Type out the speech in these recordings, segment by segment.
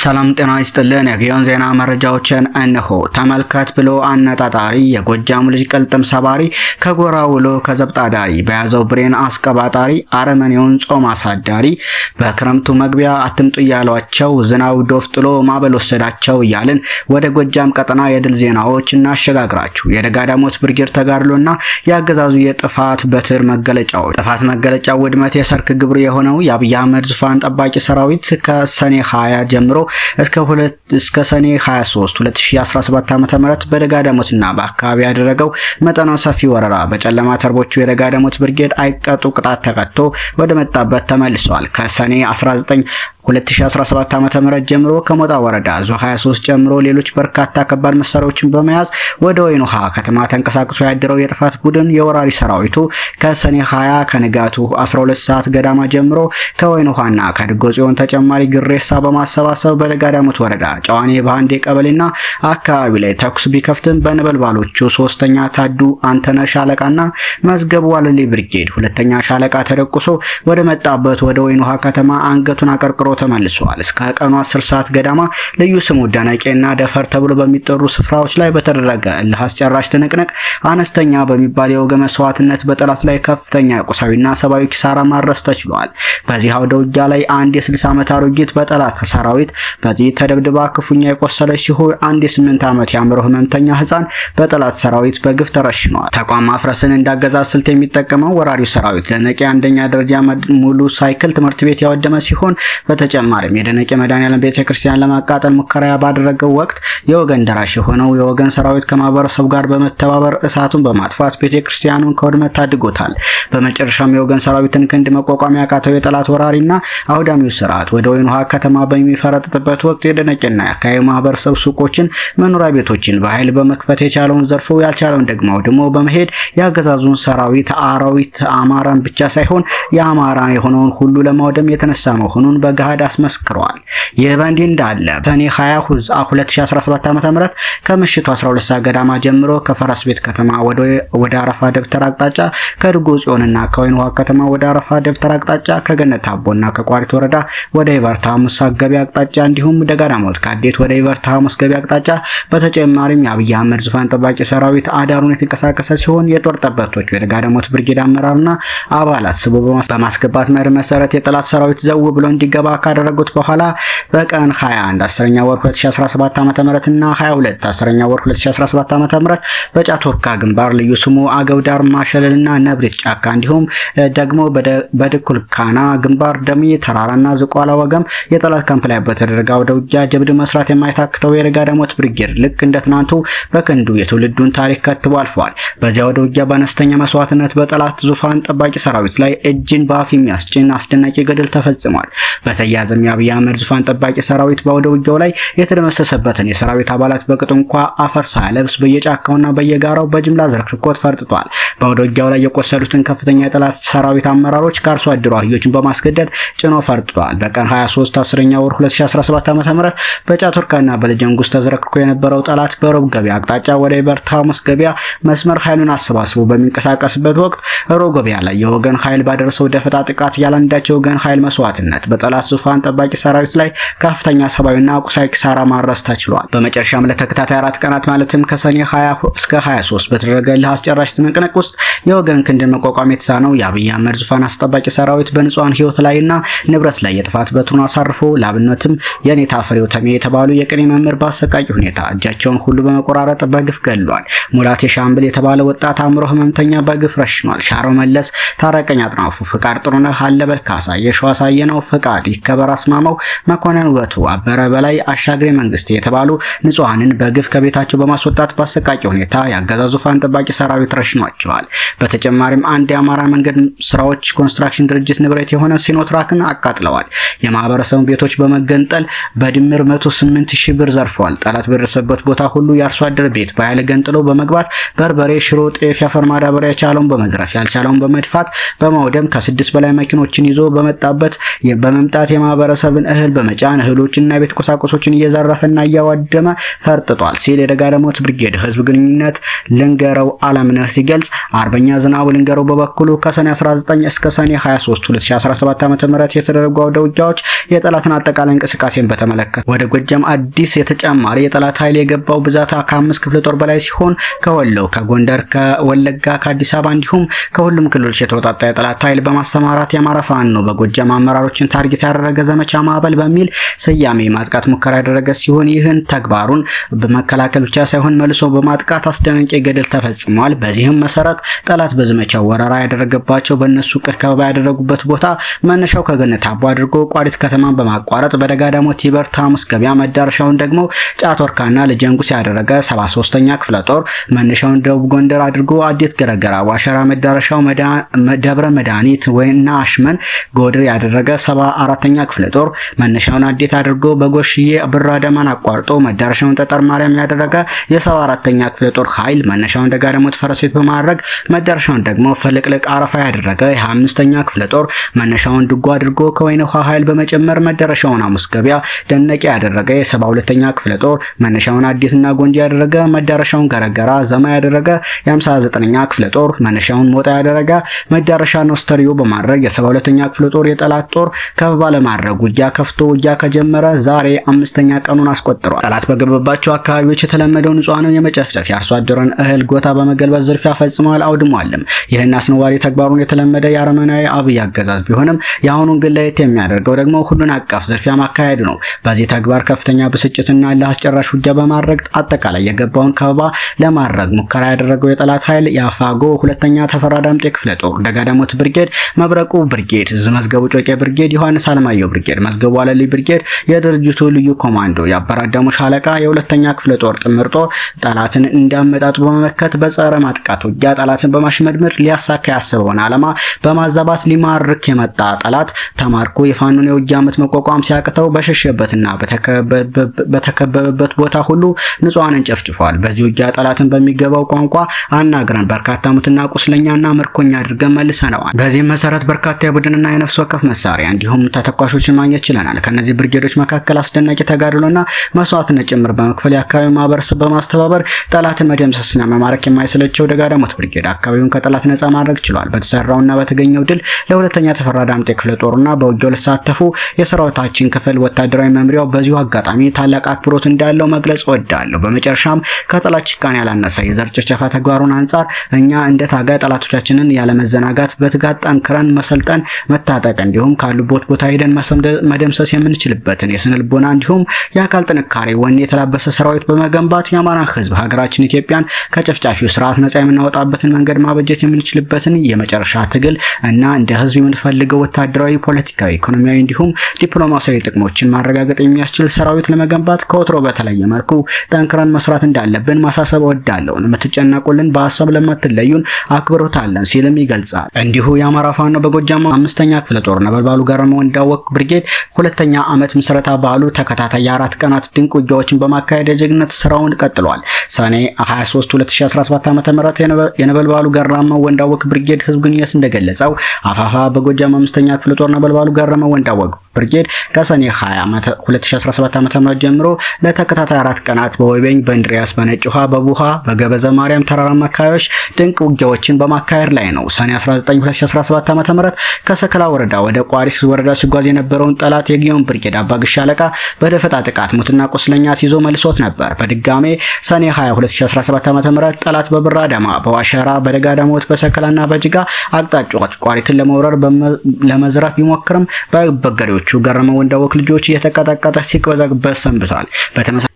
ሰላም ጤና ይስጥልን። የጊዮን ዜና መረጃዎችን እነሆ። ተመልከት ብሎ አነጣጣሪ የጎጃም ልጅ ቅልጥም ሰባሪ ከጎራ ውሎ ከዘብጣ ዳሪ በያዘው ብሬን አስቀባጣሪ አረመኔውን ጾም አሳዳሪ በክረምቱ መግቢያ አትምጡ እያሏቸው ዝናብ ዶፍ ጥሎ ማበል ወሰዳቸው እያልን ወደ ጎጃም ቀጠና የድል ዜናዎች እናሸጋግራችሁ። የደጋዳሞት ብርጌድ ተጋድሎና የአገዛዙ የጥፋት በትር መገለጫዎች። ጥፋት መገለጫው ውድመት የሰርክ ግብር የሆነው የአብይ አህመድ ዙፋን ጠባቂ ሰራዊት ከሰኔ 20 ጀምሮ እስከ ሰኔ 23 2017 ዓ.ም በደጋዳሞትና በአካባቢ ያደረገው መጠነ ሰፊ ወረራ በጨለማ ተርቦቹ የደጋዳሞት ብርጌድ አይቀጡ ቅጣት ተቀጥቶ ወደ መጣበት ተመልሷል። ከሰኔ 19 2017 ዓ.ም ጀምሮ ከሞጣ ወረዳ ዙ 23 ጀምሮ ሌሎች በርካታ ከባድ መሳሪያዎችን በመያዝ ወደ ወይን ውሃ ከተማ ተንቀሳቅሶ ያደረው የጥፋት ቡድን የወራሪ ሰራዊቱ ከሰኔ 20 ከንጋቱ 12 ሰዓት ገዳማ ጀምሮ ከወይን ውሃና ከድጎ ጽዮን ተጨማሪ ግሬሳ በማሰባሰብ በደጋዳሞት ወረዳ ጨዋኔ ባንዴ ቀበሌና አካባቢ ላይ ተኩስ ቢከፍትም በነበልባሎቹ ሶስተኛ ታዱ አንተነ ሻለቃና መዝገቡ ዋለሌ ብርጌድ ሁለተኛ ሻለቃ ተደቁሶ ወደ መጣበት ወደ ወይን ውሃ ከተማ አንገቱን አቀርቅሮ ተመልሷል። እስከ ቀኑ 10 ሰዓት ገዳማ ልዩ ስሙ ደነቄና ደፈር ተብሎ በሚጠሩ ስፍራዎች ላይ በተደረገ እልህ አስጨራሽ ትንቅንቅ አነስተኛ በሚባል የወገን መስዋዕትነት በጠላት ላይ ከፍተኛ ቁሳዊና ሰብአዊ ኪሳራ ማድረስ ተችሏል። በዚህ አውደ ውጊያ ላይ አንድ የ60 ዓመት አሮጊት በጠላት ሰራዊት በጥይት ተደብድባ ክፉኛ የቆሰለች ሲሆን አንድ የ8 ዓመት የአእምሮ ህመምተኛ ህፃን በጠላት ሰራዊት በግፍ ተረሽኗል። ተቋም ማፍረስን እንዳገዛዝ ስልት የሚጠቀመው ወራሪው ሰራዊት ደነቄ አንደኛ ደረጃ ሙሉ ሳይክል ትምህርት ቤት ያወደመ ሲሆን በተጨማሪም የደነቄ መድኃኔዓለም ቤተክርስቲያን ለማቃጠል ሙከራ ባደረገው ወቅት የወገን ደራሽ የሆነው የወገን ሰራዊት ከማህበረሰቡ ጋር በመተባበር እሳቱን በማጥፋት ቤተክርስቲያኑን ከውድመት ታድጎታል። በመጨረሻም የወገን ሰራዊትን ክንድ መቋቋም ያቃተው የጠላት ወራሪና አውዳሚው ስርዓት ወደ ወይን ውሃ ከተማ በሚፈረጥጥበት ወቅት የደነቄና የአካባቢው ማህበረሰብ ሱቆችን፣ መኖሪያ ቤቶችን በኃይል በመክፈት የቻለውን ዘርፎ ያልቻለውን ደግሞ አውድሞ በመሄድ የአገዛዙን ሰራዊት አራዊት አማራን ብቻ ሳይሆን የአማራ የሆነውን ሁሉ ለማውደም የተነሳ መሆኑን በገሃድ አስመስክረዋል። ይህ በእንዲህ እንዳለ ሰኔ 20 2017 ዓ.ም ከምሽቱ 12 ሰዓት ገዳማ ጀምሮ ከፈረስ ቤት ከተማ ወደ አረፋ ደብተር አቅጣጫ፣ ከድጎ ጽዮንና ከወይን ውሃ ከተማ ወደ አረፋ ደብተር አቅጣጫ፣ ከገነት አቦና ከቋሪት ወረዳ ወደ ይበርታ ሐሙስ ገበያ አቅጣጫ እንዲሁም ደጋዳሞት ከአዴት ወደ ይበርታ ሐሙስ ገበያ አቅጣጫ በተጨማሪም የአብይ አህመድ ዙፋን ጠባቂ ሰራዊት አዳሩን የተንቀሳቀሰ ሲሆን የጦር ጠበብቶቹ የደጋዳሞት ብርጌድ አመራርና አባላት ስቦ በማስገባት መርህ መሰረት የጠላት ሰራዊት ዘው ብሎ እንዲገባ ካደረጉት በኋላ በቀን 21 10ኛ ወር 2017 ዓ.ም እና 22 10ኛ ወር 2017 ዓ.ም በጫቶርካ ግንባር ልዩ ስሙ አገውዳር ማሸለልና ነብሪት ጫካ እንዲሁም ደግሞ በድኩልካና ግንባር ደሚ ተራራና ዝቋላ ወገም የጠላት ካምፕ ላይ በተደረገው አውደ ውጊያ ጀብድ መስራት የማይታክተው የደጋዳሞት ብርጌድ ልክ እንደ ትናንቱ በክንዱ የትውልዱን ታሪክ ከትቦ አልፏል። በዚያ አውደ ውጊያ በአነስተኛ መስዋዕትነት በጠላት ዙፋን ጠባቂ ሰራዊት ላይ እጅን በአፍ የሚያስጭን አስደናቂ ገድል ተፈጽሟል። በተያያዘም የአብይ አህመድ ዙፋን ጠባቂ ሰራዊት በአውደ ውጊያው ላይ የተደመሰሰበትን የሰራዊት አባላት በቅጡ እንኳ አፈር ሳይለብስ በየጫካውና በየጋራው በጅምላ ዘርክርኮት ፈርጥቷል። በአውደ ውጊያው ላይ የቆሰሉትን ከፍተኛ የጠላት ሰራዊት አመራሮች ከአርሶ አደሩ አህዮችን በማስገደድ ጭኖ ፈርጥቷል። በቀን 23 10ኛ ወር 2017 ዓ.ም በጫቶርካና በለጀንጉስ ተዘረክርኮ የነበረው ጠላት በሮብ ገበያ አቅጣጫ ወደ ይበርታ ሐሙስ ገበያ መስመር ኃይሉን አሰባስቦ በሚንቀሳቀስበት ወቅት ሮብ ገበያ ላይ የወገን ኃይል ባደረሰው ደፈጣ ጥቃት ያላንዳቸው ወገን ኃይል መስዋዕትነት በጠላት ዙፋን ጠባቂ ሰራዊት ላይ ከፍተኛ ሰብአዊና ቁሳዊ ኪሳራ ማድረስ ተችሏል። በመጨረሻም ለተከታታይ 4 ቀናት ማለትም ከሰኔ 20 እስከ 23 በተደረገ አስጨራሽ ትንቅንቅ ውስጥ የወገን ክንድን መቋቋም የተሳነው የአብይ አህመድ ዙፋን አስጠባቂ ሰራዊት በንጹሃን ህይወት ላይና ንብረት ላይ የጥፋት በትሩን አሳርፎ ላብነትም የኔታ ፍሬው ተሜ የተባሉ የቅኔ መምህር በአሰቃቂ ሁኔታ እጃቸውን ሁሉ በመቆራረጥ በግፍ ገድሏል። ሙላቴ ሻምብል የተባለ ወጣት አእምሮ ህመምተኛ በግፍ ረሽኗል። ሻሮ መለስ፣ ታረቀኝ አጥናፉ፣ ፍቃድ ጥሩነህ፣ አለበል ካሳ፣ የሸዋስ አየነው፣ ፍቃድ ይከበር፣ አስማማው መኮንን፣ ውበቱ አበረ፣ በላይ አሻግሬ፣ መንግስት የተባሉ ንጹሃንን በግፍ ከቤታቸው በማስወጣት በአሰቃቂ ሁኔታ ያገዛዙ ዙፋን ጠባቂ ሰራዊት ረሽኗቸዋል። በተጨማሪም አንድ የአማራ መንገድ ስራዎች ኮንስትራክሽን ድርጅት ንብረት የሆነ ሲኖትራክን አቃጥለዋል። የማህበረሰቡ ቤቶች በመገንጠል በድምር 108,000 ብር ዘርፈዋል። ጠላት በደረሰበት ቦታ ሁሉ የአርሶ አደር ቤት በኃይል ገንጥለው በመግባት በርበሬ፣ ሽሮ፣ ጤፍ፣ የአፈር ማዳበሪያ የቻለውን በመዝረፍ ያልቻለውን በመድፋት በማውደም ከ6 በላይ መኪኖችን ይዞ በመምጣት የማህበረሰብን እህል በመጫን እህሎችንና ቤት ቁሳቁሶችን እየዘረፈና እያወደመ ፈርጥጧል ሲል የደጋዳሞት ብርጌድ ህዝብ ግንኙነት ልንገረው አለምነህ ሲገልጽ፣ አርበኛ ዝናቡ ልንገረው በበኩሉ ከሰኔ 19 እስከ ሰኔ 23 2017 ዓ.ም የተደረጉ አውደ ውጊያዎች የጠላትን አጠቃላይ እንቅስቃሴ እንቅስቃሴን በተመለከተ ወደ ጎጃም አዲስ የተጨማሪ የጠላት ኃይል የገባው ብዛት ከ5 ክፍለ ጦር በላይ ሲሆን ከወሎ፣ ከጎንደር፣ ከወለጋ፣ ከአዲስ አበባ እንዲሁም ከሁሉም ክልሎች የተወጣጣ የጠላት ኃይል በማሰማራት የአማራ ፋኖ በጎጃም አመራሮችን ታርጌት ያደረገ ዘመቻ ማዕበል በሚል ስያሜ ማጥቃት ሙከራ ያደረገ ሲሆን ይህን ተግባሩን በመከላከል ብቻ ሳይሆን መልሶ በማጥቃት አስደናቂ ገድል ተፈጽሟል። በዚህም መሰረት ጠላት በዘመቻው ወረራ ያደረገባቸው በእነሱ ቅድ ከበባ ያደረጉበት ቦታ መነሻው ከገነት አቦ አድርጎ ቋሪት ከተማን በማቋረጥ በደጋዳሞት ይበርታ ሐሙስ ገበያ መዳረሻውን ደግሞ ጫት ወርካና ለጀንጉስ ያደረገ 73ኛ ክፍለ ጦር መነሻውን ደቡብ ጎንደር አድርጎ አዲት ገረገራ ዋሸራ መዳረሻው ደብረ መድኃኒት ወይና አሽመን ጎድር ያደረገ 74ኛ ክፍለ ጦር መነሻውን አዲት አድርጎ በጎሽዬ ብራደማን አቋርጦ መዳረሻውን ጠጠር ማርያም ያደረገ የ74ኛ ክፍለ ጦር ኃይል መነሻውን ደጋዳሞት ፈረሴት በማድረግ መዳረሻውን ደግሞ ፍልቅልቅ አረፋ ያደረገ የ5ኛ ክፍለ ጦር መነሻውን ድጓ አድርጎ ከወይን ውሃ ኃይል በመጨመር መዳረሻውን ሐሙስ ገበያ ደነቂ ያደረገ የ72ኛ ክፍለ ጦር መነሻውን አዲስና ጎንጂ ያደረገ መዳረሻውን ገረገራ ዘማ ያደረገ የ59ኛ ክፍለ ጦር መነሻውን ሞጣ ያደረገ መዳረሻውን ኦስተሪዮ በማድረግ የ72ኛ ክፍለ ጦር የጠላት ጦር ከበባ ለማድረግ ውጊያ ከፍቶ ውጊያ ከጀመረ ዛሬ 5ኛ ቀኑን አስቆጥሯል። ጠላት በገባባቸው አካባቢዎች የተለመደው ንጹሃንን የመጨፍጨፍ የአርሶ አደሩን እህል ጎታ በመገልበጥ ዝርፊያ ፈጽመዋል፣ አውድሟልም። ይህን አስነዋሪ ተግባሩን የተለመደ የአረመናዊ አብይ አገዛዝ ቢሆንም የአሁኑን ግን ለየት የሚያደርገው ደግሞ ሁሉን አቀፍ ዝርፊያ ማካሄዱ ነው። በዚህ ተግባር ከፍተኛ ብስጭትና ለአስጨራሽ ውጊያ በማድረግ አጠቃላይ የገባውን ከበባ ለማድረግ ሙከራ ያደረገው የጠላት ኃይል የአፋጎ 2ኛ ተፈራ ዳምጤ ክፍለ ጦር፣ ደጋዳሞት ብርጌድ፣ መብረቁ ብርጌድ፣ መዝገቡ ጮቄ ብርጌድ፣ ዮሐንስ አለማየሁ ብርጌድ፣ መዝገቡ አለሊ ብርጌድ፣ የድርጅቱ ልዩ ኮማንዶ የአበራዳሙ ሻለቃ የ2ኛ ክፍለ ጦር ጥምር ጦር ጠላትን እንዳመጣጡ በመመከት በጸረ ማጥቃት ውጊያ ጠላትን በማሽመድመድ ሊያሳካ ያሰበውን ዓላማ በማዛባት ሊማርክ የመጣ ጠላት ተማርኮ የፋኖን የውጊያ ዓመት መቋቋም ሲያቅተው በሸሸበትና በተከበበበት ቦታ ሁሉ ንጹሃንን ጨፍጭፏል። በዚህ ውጊያ ጠላትን በሚገባው ቋንቋ አናግረን በርካታ ሙትና ቁስለኛና ምርኮኛ አድርገን መልሰነዋል። በዚህ መሰረት በርካታ የቡድንና የነፍስ ወከፍ መሳሪያ እንዲሁም ተተኳሾችን ማግኘት ችለናል። ከነዚህ ብርጌዶች መካከል አስደናቂ ተጋድሎና መስዋዕትነት ጭምር በመክፈል የአካባቢው ማህበረሰብ በማስተባበር ጠላትን መደምሰስና መማረክ የማይሰለቸው ደጋዳሞት ብርጌድ አካባቢውን ከጠላት ነጻ ማድረግ ችሏል። በተሰራውና በተገኘው ድል ለ2ኛ ተፈራ ዳምጤ ክፍለ ጦርና በውጊያው ለተሳተፉ የሰራዊታችን ክፍል ወታደራዊ መምሪያው በዚሁ አጋጣሚ ታላቅ አክብሮት እንዳለው መግለጽ እወዳለሁ። በመጨረሻም ከጠላት ጭካኔ ያላነሰ የዘር ጭፍጨፋ ተግባሩን አንጻር እኛ እንደ ታጋይ ጠላቶቻችንን ያለመዘናጋት በትጋት ጠንክረን መሰልጠን፣ መታጠቅ እንዲሁም ካሉበት ቦታ ሄደን መደምሰስ የምንችልበትን የስነ ልቦና እንዲሁም የአካል ጥንካሬ ወኔ የተላበሰ ሰራዊት በመገንባት የአማራ ሕዝብ ሀገራችን ኢትዮጵያን ከጨፍጫፊው ስርዓት ነጻ የምናወጣበትን መንገድ ማበጀት የምንችልበትን የመጨረሻ ትግል እና እንደ ሕዝብ የምንፈልገው ወታደራዊ፣ ፖለቲካዊ፣ ኢኮኖሚያዊ እንዲሁም ዲፕሎማሲያዊ ጥቅሞችን ማረጋገጥ የሚያስችል ሰራዊት ለመገንባት ከወትሮ በተለየ መልኩ ጠንክረን መስራት እንዳለብን ማሳሰብ እወዳለሁ። ለምትጨነቁልን በሀሳብ ለማትለዩን አክብሮት አለን ሲልም ይገልጻል። እንዲሁ የአማራ ፋኖ በጎጃም 5ኛ ክፍለ ጦር ነበልባሉ ገረመው ወንዳወቅ ብርጌድ 2ኛ ዓመት ምስረታ በዓሉ ተከታታይ 4 ቀናት ድንቅ ውጊያዎችን በማካሄድ የጀግነት ስራውን ቀጥሏል። ሰኔ 23 2017 ዓ.ም የነበልባሉ ገረመው ወንዳወቅ ብርጌድ ህዝብ ግንኙነት እንደገለጸው አፋፋ በጎጃም 5ኛ ክፍለ ጦር ነበልባሉ ገረመው ወንዳወቅ ብርጌድ ከሰኔ 20 2017 ዓ.ም ጀምሮ ለተከታታይ 4 ቀናት በወይበኝ፣ በእንድሪያስ፣ በነጭ ውሃ፣ በቡሃ፣ በገበዘ ማርያም ተራራማ አካባቢዎች ድንቅ ውጊያዎችን በማካሄድ ላይ ነው። ሰኔ 19 2017 ዓ.ም ከሰከላ ወረዳ ወደ ቋሪስ ወረዳ ሲጓዝ የነበረውን ጠላት የጊዮን ብርጌድ አባግሽ ሻለቃ በደፈጣ ጥቃት ሙትና ቁስለኛ ሲዞ መልሶት ነበር። በድጋሜ ሰኔ 20 2017 ዓ.ም ጠላት በብራ ደማ፣ በዋሸራ፣ በደጋዳሞት፣ በሰከላና በጅጋ አቅጣጫዎች ቋሪትን ለመውረር ለመዝረፍ ቢሞክርም በበገሬዎቹ ገረመው ወንዳወቅ ልጆች እየተቀጠቀጠ ሲቅበዘበዝ ሰንብቷል።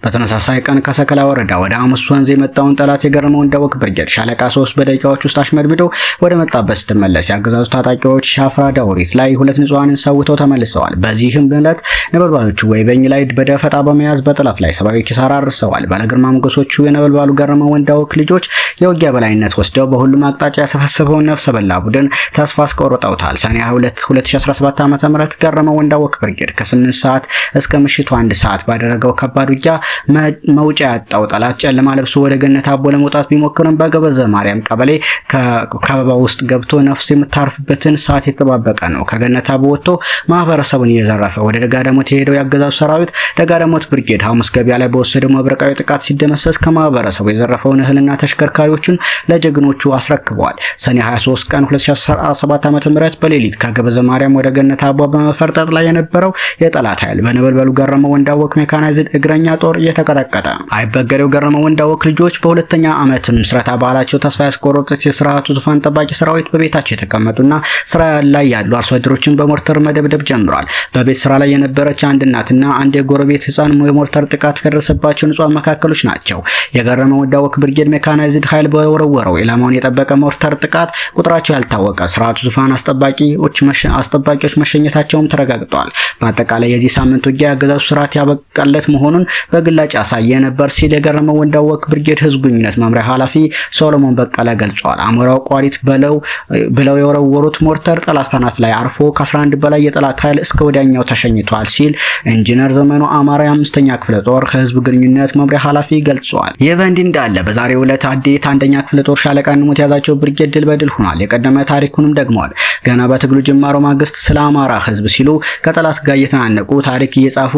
በተመሳሳይ ቀን ከሰከላ ወረዳ ወደ አሙስ ወንዝ የመጣውን ጠላት የገረመው ወንዳወቅ ብርጌድ ሻለቃ 3 በደቂቃዎች ውስጥ አሽመድምዶ ወደ መጣበት ስትመለስ ያገዛዙ ታጣቂዎች ሻፍራ ዳውሪት ላይ 2 ንጹሃንን ሰውተው ተመልሰዋል። በዚህም ዕለት ነበልባሎቹ ወይበኝ ላይ በደፈጣ በመያዝ በጠላት ላይ ሰብአዊ ኪሳራ አድርሰዋል። ባለግርማ ሞገሶቹ የነበልባሉ ገረመው ወንዳወቅ ልጆች የውጊያ በላይነት ወስደው በሁሉም አቅጣጫ ያሰፋሰበውን ነፍሰ በላ ቡድን ተስፋ አስቆርጠውታል። ሰኔ 22 2017 ዓ.ም ገረመው ወንዳወቅ ብርጌድ ከ8 ሰዓት እስከ ምሽቱ 1 ሰዓት ባደረገው ከባድ ውጊያ መውጫ ያጣው ጠላት ጨለማ ለብሶ ወደ ገነት አቦ ለመውጣት ቢሞክርም በገበዘ ማርያም ቀበሌ ከበባ ውስጥ ገብቶ ነፍስ የምታርፍበትን ሰዓት የተጠባበቀ ነው። ከገነት አቦ ወጥቶ ማህበረሰቡን እየዘረፈ ወደ ደጋዳሞት የሄደው ያገዛዙ ሰራዊት ደጋዳሞት ብርጌድ ሐሙስ ገበያ ላይ በወሰደው መብረቃዊ ጥቃት ሲደመሰስ ከማህበረሰቡ የዘረፈውን እህልና ተሽከርካሪዎችን ለጀግኖቹ አስረክበዋል። ሰኔ 23 ቀን 2017 ዓ.ም በሌሊት ከገበዘ ማርያም ወደ ገነት አቦ በመፈርጠጥ ላይ የነበረው የጠላት ኃይል በነበልባሉ ገረመው ወንዳወቅ ሜካናይዝድ እግረኛ ጦር እየተቀጠቀጠ። አይበገሬው ገረመው ወንዳወቅ ልጆች በሁለተኛ ዓመት ምስረታ ባህላቸው ተስፋ ያስቆረጡት የስርዓቱ ዙፋን ጠባቂ ሰራዊት በቤታቸው የተቀመጡና ስራ ላይ ያሉ አርሶ አደሮችን በሞርተር መደብደብ ጀምሯል። በቤት ስራ ላይ የነበረች አንድ እናትና አንድ የጎረቤት ህፃን የሞርተር ጥቃት ከደረሰባቸው ንጹሃን መካከሎች ናቸው። የገረመው ወንዳወቅ ብርጌድ ሜካናይዝድ ኃይል በወረወረው ኢላማውን የጠበቀ ሞርተር ጥቃት ቁጥራቸው ያልታወቀ ስርዓቱ ዙፋን አስጠባቂዎች መሸኘታቸውም ተረጋግጧል። በአጠቃላይ የዚህ ሳምንት ውጊያ የአገዛዙ ስርዓት ያበቃለት መሆኑን በግላጭ ያሳየ ነበር ሲል የገረመው ወንዳወቅ ብርጌድ ህዝብ ግንኙነት መምሪያ ኃላፊ ሶሎሞን በቀለ ገልጿል። አሞራው ቋሪት ብለው የወረወሩት ሞርተር ጠላት አናት ላይ አርፎ ከ11 በላይ የጠላት ኃይል እስከ ወዲያኛው ተሸኝቷል ሲል ኢንጂነር ዘመኑ አማራ 5ኛ ክፍለ ጦር ከህዝብ ግንኙነት መምሪያ ኃላፊ ገልጿል። ይህ በእንዲህ እንዳለ በዛሬው ዕለት አዴት 1ኛ ክፍለ ጦር ሻለቃ ንሙት ያዛቸው ብርጌድ ድል በድል ሆኗል። የቀደመ ታሪኩንም ደግመዋል። ገና በትግሉ ጅማሮ ማግስት ስለ አማራ ህዝብ ሲሉ ከጠላት ጋር እየተናነቁ ታሪክ እየጻፉ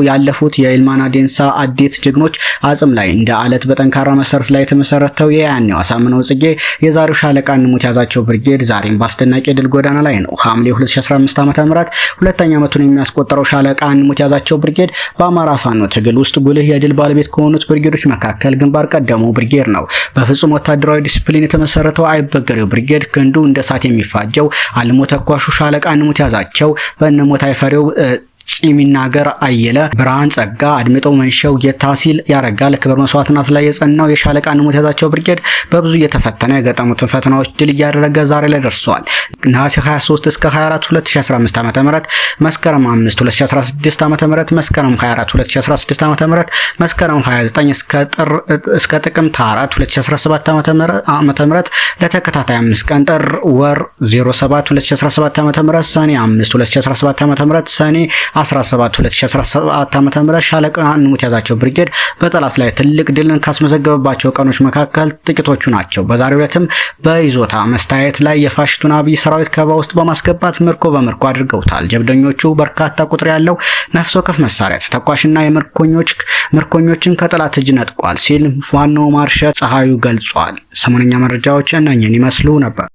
ያለፉት የኢልማና ዴንሳ አዴት ጀግኖች አጽም ላይ እንደ አለት በጠንካራ መሰረት ላይ የተመሰረተው የያኔው አሳምነው ጽጌ የዛሬው ሻለቃ ንሙት ያዛቸው ብርጌድ ዛሬም በአስደናቂ ድል ጎዳና ላይ ነው። ሐምሌ 2015 ዓ.ም ሁለተኛ ዓመቱን የሚያስቆጥረው ሻለቃ ንሙት ያዛቸው ብርጌድ በአማራ ፋኖ ትግል ውስጥ ጉልህ የድል ባለቤት ከሆኑት ብርጌዶች መካከል ግንባር ቀደሙ ብርጌድ ነው። በፍጹም ወታደራዊ ዲሲፕሊን የተመሰረተው አይበገሬው ብርጌድ ክንዱ እንደ እሳት የሚፋጀው አልሞ ተኳሹ ሻለቃ ንሙት ያዛቸው በእነሞት አይፈሬው ፂሚናገር አየለ ብርሃን ጸጋ አድምጠው መንሸው የታሲል ያረጋል ክብር መስዋዕትነት ላይ የጸናው የሻለቃ ንሙት ያዛቸው ብርጌድ በብዙ እየተፈተነ የገጠሙትን ፈተናዎች ድል እያደረገ ዛሬ ላይ ደርሷል። ነሐሴ 23 እስከ 24 2015 ዓ.ም መስከረም 5 2016 ዓ.ም መስከረም 24 2016 ዓ.ም መስከረም 29 እስከ ጥቅምት 4 2017 ዓ.ም ለተከታታይ 5 ቀን ጥር ወር 07 2017 ዓ.ም ሰኔ 5 2017 ዓ.ም ሰኔ 17 2017 ዓ.ም ሻለቃ ንሙት ያዛቸው ብርጌድ በጠላት ላይ ትልቅ ድልን ካስመዘገበባቸው ቀኖች መካከል ጥቂቶቹ ናቸው። በዛሬው ዕለትም በይዞታ መስታየት ላይ የፋሽቱን አብይ ሰራዊት ከበባ ውስጥ በማስገባት ምርኮ በምርኮ አድርገውታል። ጀብደኞቹ በርካታ ቁጥር ያለው ነፍስ ወከፍ መሳሪያ ተተኳሽና ምርኮኞችን ከጠላት እጅ ነጥቋል ሲል ዋናው ማርሻል ፀሐዩ ገልጿል። ሰሞነኛ መረጃዎች እነኝን ይመስሉ ነበር።